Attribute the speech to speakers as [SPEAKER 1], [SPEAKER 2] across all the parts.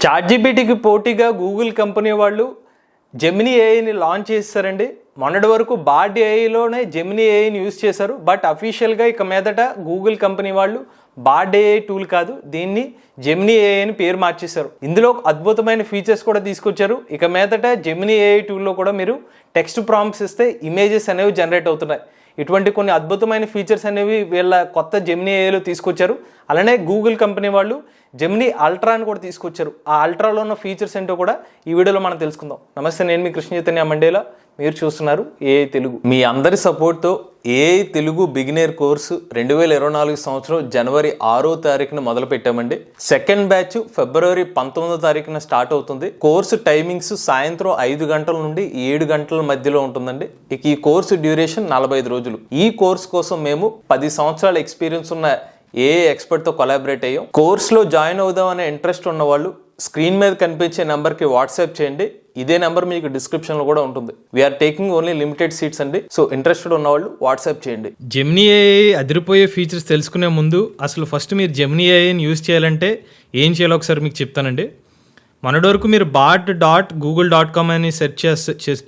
[SPEAKER 1] చాట్‌జీపీటీకి పోటీగా Google company వాళ్ళు Gemini ఏఐని లాంచ్ చేశారండి. మొన్నటి వరకు బార్డ్ ఏఐలోనే జెమినీ ఏఐని యూజ్ చేశారు. బట్ అఫీషియల్గా ఇక మీదట గూగుల్ కంపెనీ వాళ్ళు బార్డ్ ఏఐ టూల్ కాదు, దీన్ని జెమినీ ఏఐ అని పేరు మార్చేశారు. ఇందులో అద్భుతమైన ఫీచర్స్ కూడా తీసుకొచ్చారు. ఇక మీదట జెమినీ ఏఐ టూల్లో కూడా మీరు టెక్స్ట్ ప్రాంప్ట్స్ ఇస్తే ఇమేజెస్ అనేవి జనరేట్ అవుతున్నాయి. ఇటువంటి కొన్ని అద్భుతమైన ఫీచర్స్ అనేవి వీళ్ళ కొత్త జెమినీ ఏఐలో తీసుకొచ్చారు. అలానే గూగుల్ కంపెనీ వాళ్ళు జెమినీ అల్ట్రా అని కూడా తీసుకొచ్చారు. ఆ అల్ట్రాలో ఉన్న ఫీచర్స్ ఏంటో కూడా ఈ వీడియోలో మనం తెలుసుకుందాం. నమస్తే, నేను మీ కృష్ణ చైతన్య మండేలా, మీరు చూస్తున్నారు ఏఐ తెలుగు. మీ అందరి సపోర్ట్తో ఏఐ తెలుగు బిగినర్ కోర్సు 2024 సంవత్సరం జనవరి 6వ తారీఖున మొదలు పెట్టామండి. సెకండ్ బ్యాచ్ ఫిబ్రవరి 19వ తారీఖున స్టార్ట్ అవుతుంది. కోర్సు టైమింగ్స్ సాయంత్రం 5 గంటల నుండి 7 గంటల మధ్యలో ఉంటుందండి. ఇక ఈ కోర్సు డ్యూరేషన్ 45 రోజులు. ఈ కోర్సు కోసం మేము 10 సంవత్సరాల ఎక్స్పీరియన్స్ ఉన్న ఏఐ ఎక్స్పర్ట్తో కొలాబరేట్ అయ్యాం. కోర్సులో జాయిన్ అవుదాం అనే ఇంట్రెస్ట్ ఉన్న వాళ్ళు స్క్రీన్ మీద కనిపించే నెంబర్కి వాట్సాప్ చేయండి. ఇదే నెంబర్ మీకు డిస్క్రిప్షన్లో కూడా ఉంటుంది. We are taking only limited seats అండి. సో ఇంట్రెస్టెడ్ ఉన్న వాళ్ళు వాట్సాప్ చేయండి.
[SPEAKER 2] జెమినీ ఏఐ అదిరిపోయే ఫీచర్స్ తెలుసుకునే ముందు అసలు ఫస్ట్ మీరు జెమినీ ఏఐని యూజ్ చేయాలంటే ఏం చేయాలో ఒకసారి మీకు చెప్తానండి. మొన్నటి వరకు మీరు bard.google.com అని సెర్చ్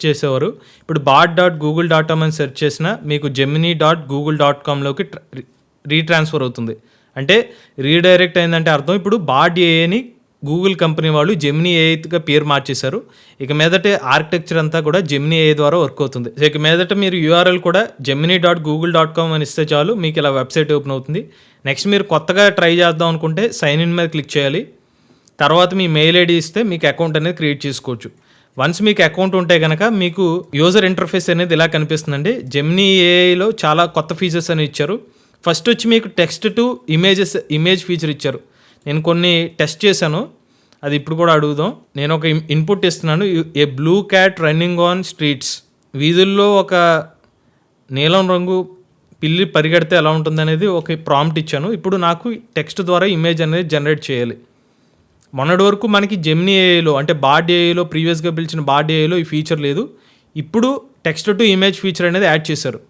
[SPEAKER 2] చేసేవారు. ఇప్పుడు bard.google.com అని సెర్చ్ చేసినా మీకు gemini.google.comలోకి రీట్రాన్స్ఫర్ అవుతుంది. అంటే రీడైరెక్ట్ అయిందంటే అర్థం ఇప్పుడు బార్డ్ ఏఐని గూగుల్ కంపెనీ వాళ్ళు జెమినీ ఏఐగా పేరు మార్చేశారు. ఇక మీదట ఆర్కిటెక్చర్ అంతా కూడా జెమినీ ఏఐ ద్వారా వర్క్ అవుతుంది. ఇక మీదట మీరు యూఆర్ఎల్ కూడా gemini.google.com అని ఇస్తే చాలు మీకు ఇలా వెబ్సైట్ ఓపెన్ అవుతుంది. నెక్స్ట్ మీరు కొత్తగా ట్రై చేద్దాం అనుకుంటే సైన్ ఇన్ మీద క్లిక్ చేయాలి. తర్వాత మీ మెయిల్ ఐడి ఇస్తే మీకు అకౌంట్ అనేది క్రియేట్ చేసుకోవచ్చు. వన్స్ మీకు అకౌంట్ ఉంటే కనుక మీకు యూజర్ ఇంటర్ఫేస్ అనేది ఇలా కనిపిస్తుందండి. జెమినీ ఏఐలో చాలా కొత్త ఫీచర్స్ అనేవి ఇచ్చారు. ఫస్ట్ వచ్చి మీకు టెక్స్ట్ టు ఇమేజ్ ఫీచర్ ఇచ్చారు. నేను కొన్ని టెస్ట్ చేశాను, అది ఇప్పుడు కూడా అడుగుదాం. నేను ఒక ఇన్పుట్ ఇస్తున్నాను, a blue cat running on streets. వీధుల్లో ఒక నీలం రంగు పిల్లి పరిగెడితే ఎలా ఉంటుంది అనేది ఒక ప్రాంప్ట్ ఇచ్చాను. ఇప్పుడు నాకు టెక్స్ట్ ద్వారా ఇమేజ్ అనేది జనరేట్ చేయాలి. మొన్నటి వరకు మనకి జెమినీ ఏఐలో అంటే బార్డ్ ఏఐలో ప్రీవియస్గా పిలిచిన బార్డ్ ఏఐలో ఈ ఫీచర్ లేదు. ఇప్పుడు టెక్స్ట్ టు ఇమేజ్ ఫీచర్ అనేది యాడ్ చేశారు.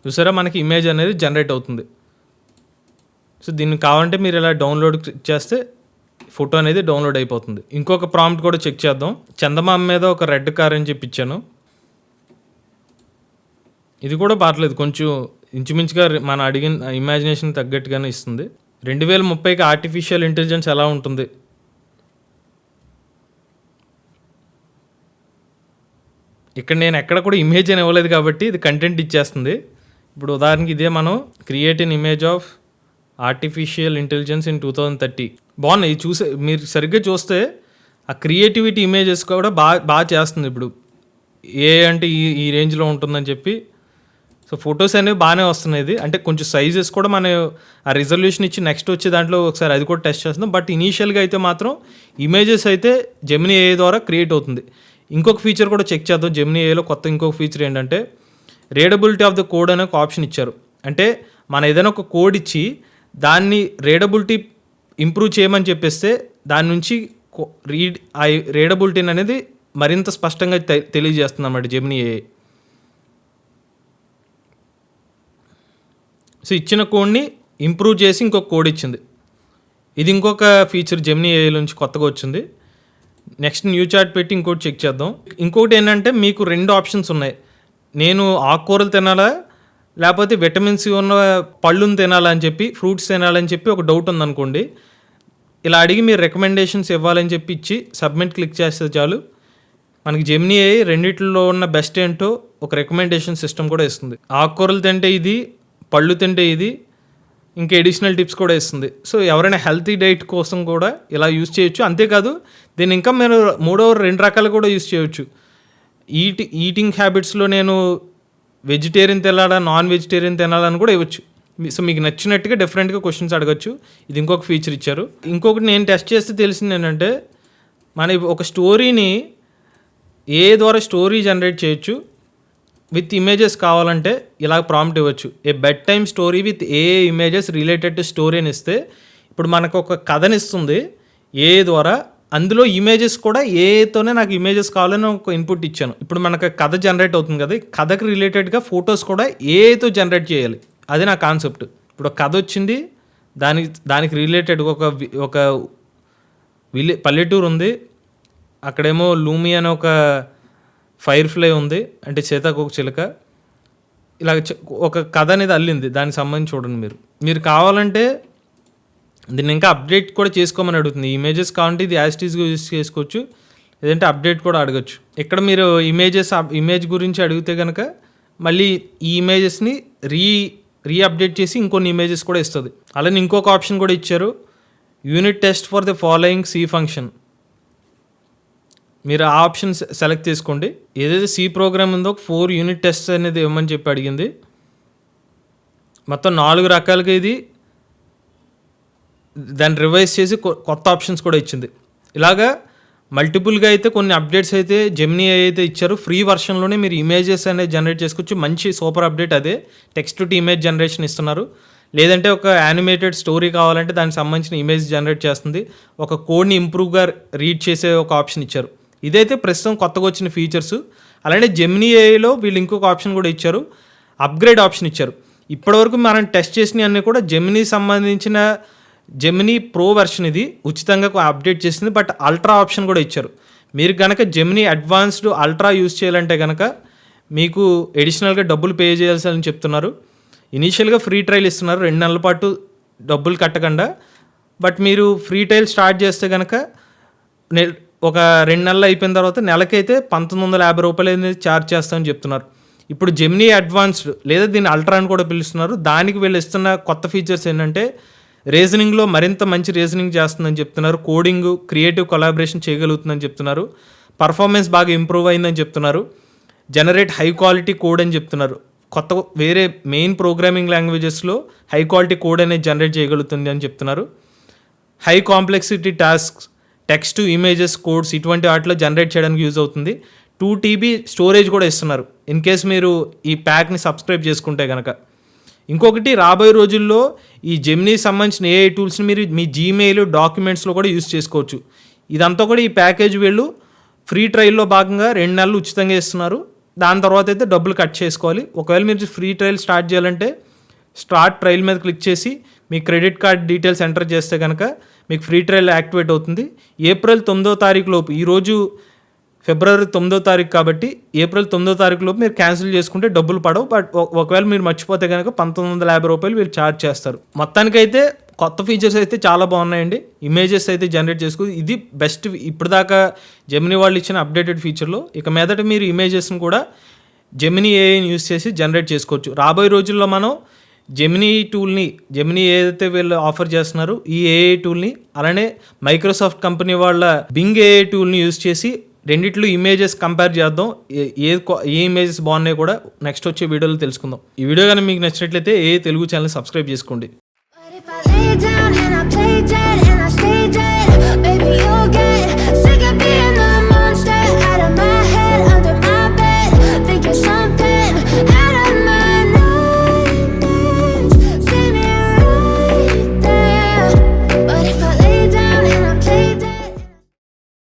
[SPEAKER 2] చూసారా, మనకి ఇమేజ్ అనేది జనరేట్ అవుతుంది. సో దీన్ని కావాలంటే మీరు ఇలా డౌన్లోడ్ చేస్తే ఫోటో అనేది డౌన్లోడ్ అయిపోతుంది. ఇంకొక ప్రాంప్ట్ కూడా చెక్ చేద్దాం. చందమామ మీద ఒక రెడ్ కార్ అని చెప్పించాను. ఇది కూడా పర్లేదు, కొంచెం ఇంచుమించుగా మన అడిగిన ఇమాజినేషన్ తగ్గట్టుగానే ఇస్తుంది. 2030కి ఆర్టిఫిషియల్ ఇంటెలిజెన్స్ ఎలా ఉంటుంది? ఇక్కడ నేను ఎక్కడ కూడా ఇమేజ్ అని ఇవ్వలేదు కాబట్టి ఇది కంటెంట్ ఇచ్చేస్తుంది. ఇప్పుడు ఉదాహరణకి ఇదే మనం create an image of artificial intelligence in 2030. బాగున్నాయి. మీరు సరిగ్గా చూస్తే ఆ క్రియేటివిటీ ఇమేజెస్ కూడా బాగా చేస్తుంది. ఇప్పుడు ఏ అంటే ఈ రేంజ్లో ఉంటుందని చెప్పి సో ఫొటోస్ అనేవి బాగానే వస్తున్నాయి. అంటే కొంచెం సైజెస్ కూడా మనం ఆ రిజల్యూషన్ ఇచ్చి నెక్స్ట్ వచ్చే దాంట్లో ఒకసారి అది కూడా టెస్ట్ చేస్తున్నాం. బట్ ఇనీషియల్గా అయితే మాత్రం ఇమేజెస్ అయితే జెమినీ ఏఐ ద్వారా క్రియేట్ అవుతుంది. ఇంకొక ఫీచర్ కూడా చెక్ చేద్దాం. జెమినీ ఏఐలో కొత్త ఇంకొక ఫీచర్ ఏంటంటే రీడబిలిటీ ఆఫ్ ద కోడ్ అనే ఒక ఆప్షన్ ఇచ్చారు. అంటే మనం ఏదైనా ఒక కోడ్ ఇచ్చి దాన్ని రీడబిలిటీ ఇంప్రూవ్ చేయమని చెప్పేస్తే దాని నుంచి రీడబిలిటీని అనేది మరింత స్పష్టంగా తెలియజేస్తుంది అన్నమాట జెమినీ ఏఐ. సో ఇచ్చిన కోడ్ని ఇంప్రూవ్ చేసి ఇంకొక కోడ్ ఇచ్చింది. ఇది ఇంకొక ఫీచర్ జెమినీ ఏఐ నుంచి కొత్తగా వచ్చింది. నెక్స్ట్ న్యూ చాట్ పెట్టి ఇంకోటి చెక్ చేద్దాం. ఇంకొకటి ఏంటంటే మీకు 2 ఆప్షన్స్ ఉన్నాయి. నేను ఆకుకూరలు తినాలా లేకపోతే విటమిన్ సి ఉన్న పళ్ళుని తినాలా అని చెప్పి, ఫ్రూట్స్ తినాలని చెప్పి ఒక డౌట్ ఉందనుకోండి. ఇలా అడిగి మీరు రికమెండేషన్స్ ఇవ్వాలని చెప్పి ఇచ్చి సబ్మిట్ క్లిక్ చేస్తే చాలు మనకి జెమినీ ఏఐ రెండిట్లో ఉన్న బెస్ట్ ఏంటో ఒక రికమెండేషన్ సిస్టమ్ కూడా ఇస్తుంది. ఆకుకూరలు తింటే ఇది, పళ్ళు తింటే ఇది, ఇంకా ఎడిషనల్ టిప్స్ కూడా ఇస్తుంది. సో ఎవరైనా హెల్తీ డైట్ కోసం కూడా ఇలా యూజ్ చేయొచ్చు. అంతేకాదు దీన్ని ఇంకా మీరు 2 రకాలు కూడా యూజ్ చేయొచ్చు. ఈటింగ్ హ్యాబిట్స్లో నేను వెజిటేరియన్ తినాలా, నాన్ వెజిటేరియన్ తినాలని కూడా ఇవ్వచ్చు. సో మీకు నచ్చినట్టుగా డిఫరెంట్గా క్వశ్చన్స్ అడగచ్చు. ఇది ఇంకొక ఫీచర్ ఇచ్చారు. ఇంకొకటి నేను టెస్ట్ చేస్తే తెలిసింది ఏంటంటే మన ఒక స్టోరీని ఏ ద్వారా స్టోరీ జనరేట్ చేయొచ్చు. విత్ ఇమేజెస్ కావాలంటే ఇలా ప్రాంప్ట్ ఇవ్వచ్చు. A bedtime story with a images related to story అని ఇస్తే ఇప్పుడు మనకు ఒక కథని ఇస్తుంది ఏ ద్వారా. అందులో ఇమేజెస్ కూడా ఏతోనే నాకు ఇమేజెస్ కావాలని ఒక ఇన్పుట్ ఇచ్చాను. ఇప్పుడు మనకు కథ జనరేట్ అవుతుంది కదా, కథకి రిలేటెడ్గా ఫొటోస్ కూడా ఏతో జనరేట్ చేయాలి. అది నా కాన్సెప్ట్. ఇప్పుడు కథ వచ్చింది, దానికి రిలేటెడ్ ఒక పల్లెటూరు ఉంది, అక్కడేమో లూమి అనే ఒక ఫైర్ ఫ్లై ఉంది, అంటే సీతాకోక చిలుక. ఇలా ఒక కథ అనేది అల్లింది, దానికి సంబంధించి చూడండి. మీరు కావాలంటే దీన్ని ఇంకా అప్డేట్ కూడా చేసుకోమని అడుగుతుంది. ఇమేజెస్ కావాలంటే ఇది యాజ్ ఇట్ ఈస్గా యూజ్ చేసుకోవచ్చు, లేదంటే అప్డేట్ కూడా అడగచ్చు. ఇక్కడ మీరు ఇమేజ్ గురించి అడిగితే కనుక మళ్ళీ ఈ ఇమేజెస్ని రీ అప్డేట్ చేసి ఇంకొన్ని ఇమేజెస్ కూడా ఇస్తుంది. అలానే ఇంకొక ఆప్షన్ కూడా ఇచ్చారు, unit test for the following C function. మీరు ఆ ఆప్షన్ సెలెక్ట్ చేసుకోండి. ఏదైతే సి ప్రోగ్రామ్ ఉందో 4 యూనిట్ టెస్ట్ అనేది ఇవ్వమని చెప్పి అడిగింది. మొత్తం 4 రకాలుగా ఇది దాన్ని రివైజ్ చేసి కొత్త ఆప్షన్స్ కూడా ఇచ్చింది. ఇలాగా మల్టిపుల్గా అయితే కొన్ని అప్డేట్స్ అయితే జెమినీ అయితే ఇచ్చారు. ఫ్రీ వర్షన్లోనే మీరు ఇమేజెస్ అనేది జనరేట్ చేసుకోవచ్చు. మంచి సూపర్ అప్డేట్ అదే. టెక్స్ట్ టు ఇమేజ్ జనరేషన్ ఇస్తున్నారు. లేదంటే ఒక యానిమేటెడ్ స్టోరీ కావాలంటే దానికి సంబంధించిన ఇమేజ్ జనరేట్ చేస్తుంది. ఒక కోడ్ని ఇంప్రూవ్గా రీడ్ చేసే ఒక ఆప్షన్ ఇచ్చారు. ఇదైతే ప్రస్తుతం కొత్తగా వచ్చిన ఫీచర్స్. అలానే జెమినీ ఏఐలో వీళ్ళు ఇంకొక ఆప్షన్ కూడా ఇచ్చారు, అప్గ్రేడ్ ఆప్షన్ ఇచ్చారు. ఇప్పటివరకు మనం టెస్ట్ చేసినవి అన్నీ కూడా జెమినీ సంబంధించిన జెమినీ ప్రో వెర్షన్ ఇది ఉచితంగా అప్డేట్ చేసింది. బట్ అల్ట్రా ఆప్షన్ కూడా ఇచ్చారు. మీరు కనుక జెమినీ అడ్వాన్స్డ్ అల్ట్రా యూజ్ చేయాలంటే కనుక మీకు ఎడిషనల్గా డబ్బులు పే చేయాల్సి చెప్తున్నారు. ఇనీషియల్గా ఫ్రీ ట్రయల్ ఇస్తున్నారు 2 నెలల పాటు డబ్బులు కట్టకుండా. బట్ మీరు ఫ్రీ ట్రయల్ స్టార్ట్ చేస్తే కనుక ఒక 2 నెలలు అయిపోయిన తర్వాత నెలకైతే 1950 రూపాయలు అనేది ఛార్జ్ చేస్తామని చెప్తున్నారు. ఇప్పుడు జెమినీ అడ్వాన్స్డ్ లేదా దీన్ని అల్ట్రా అని కూడా పిలుస్తున్నారు. దానికి వీళ్ళు ఇస్తున్న కొత్త ఫీచర్స్ ఏంటంటే రీజనింగ్లో మరింత మంచి రీజనింగ్ చేస్తుందని చెప్తున్నారు. కోడింగ్ క్రియేటివ్ కొలాబరేషన్ చేయగలుగుతుందని చెప్తున్నారు. పర్ఫార్మెన్స్ బాగా ఇంప్రూవ్ అయిందని చెప్తున్నారు. జనరేట్ హై క్వాలిటీ కోడ్ అని చెప్తున్నారు. కొత్త వేరే మెయిన్ ప్రోగ్రామింగ్ లాంగ్వేజెస్లో హై క్వాలిటీ కోడ్ అనేది జనరేట్ చేయగలుగుతుంది అని చెప్తున్నారు. High complexity tasks, text images codes ఇటువంటి వాటిలో జనరేట్ చేయడానికి యూజ్ అవుతుంది. 2 TB స్టోరేజ్ కూడా ఇస్తున్నారు ఇన్ కేస్ మీరు ఈ ప్యాక్ని సబ్స్క్రైబ్ చేసుకుంటే కనుక. ఇంకొకటి రాబోయే రోజుల్లో ఈ జెమినీ సంబంధించిన ఏఐ టూల్స్ని మీరు మీ జీమెయిల్ డాక్యుమెంట్స్లో కూడా యూజ్ చేసుకోవచ్చు. ఇదంతా కూడా ఈ ప్యాకేజ్ వీళ్ళు ఫ్రీ ట్రయల్లో భాగంగా 2 నెలలు ఉచితంగా ఇస్తున్నారు. దాని తర్వాత అయితే డబ్బులు కట్ చేసుకోవాలి. ఒకవేళ మీరు ఫ్రీ ట్రయల్ స్టార్ట్ చేయాలంటే స్టార్ట్ ట్రయల్ మీద క్లిక్ చేసి మీ క్రెడిట్ కార్డ్ డీటెయిల్స్ ఎంటర్ చేస్తే కనుక మీకు ఫ్రీ ట్రయల్ యాక్టివేట్ అవుతుంది. ఏప్రిల్ 9వ తారీఖు లోపు, ఈరోజు ఫిబ్రవరి 9వ తారీఖు కాబట్టి ఏప్రిల్ 9వ తారీఖు లోపు మీరు క్యాన్సిల్ చేసుకుంటే డబ్బులు పడవు. బట్ ఒకవేళ మీరు మర్చిపోతే కనుక 1950 రూపాయలు వీళ్ళు ఛార్జ్ చేస్తారు. మొత్తానికైతే కొత్త ఫీచర్స్ అయితే చాలా బాగున్నాయండి. ఇమేజెస్ అయితే జనరేట్ చేసుకోవచ్చు. ఇది బెస్ట్ ఇప్పటిదాకా జెమినీ వాళ్ళు ఇచ్చిన అప్డేటెడ్ ఫీచర్లో. ఇక మీదట మీరు ఇమేజెస్ని కూడా జెమినీ ఏఐని యూస్ చేసి జనరేట్ చేసుకోవచ్చు. రాబోయే రోజుల్లో మనం జెమినీ ఏదైతే వీళ్ళు ఆఫర్ చేస్తున్నారు ఈ ఏఐ టూల్ని, అలానే మైక్రోసాఫ్ట్ కంపెనీ వాళ్ళ బింగ్ ఏఐ టూల్ని యూస్ చేసి రెండిట్లో ఇమేజెస్ కంపేర్ చేద్దాం. ఏ ఇమేజెస్ బాగున్నాయి కూడా నెక్స్ట్ వచ్చే వీడియోలో తెలుసుకుందాం. ఈ వీడియో కానీ మీకు నచ్చినట్లయితే ఏ తెలుగు ఛానల్ సబ్స్క్రైబ్ చేసుకోండి.
[SPEAKER 3] But if I lay down and I play dead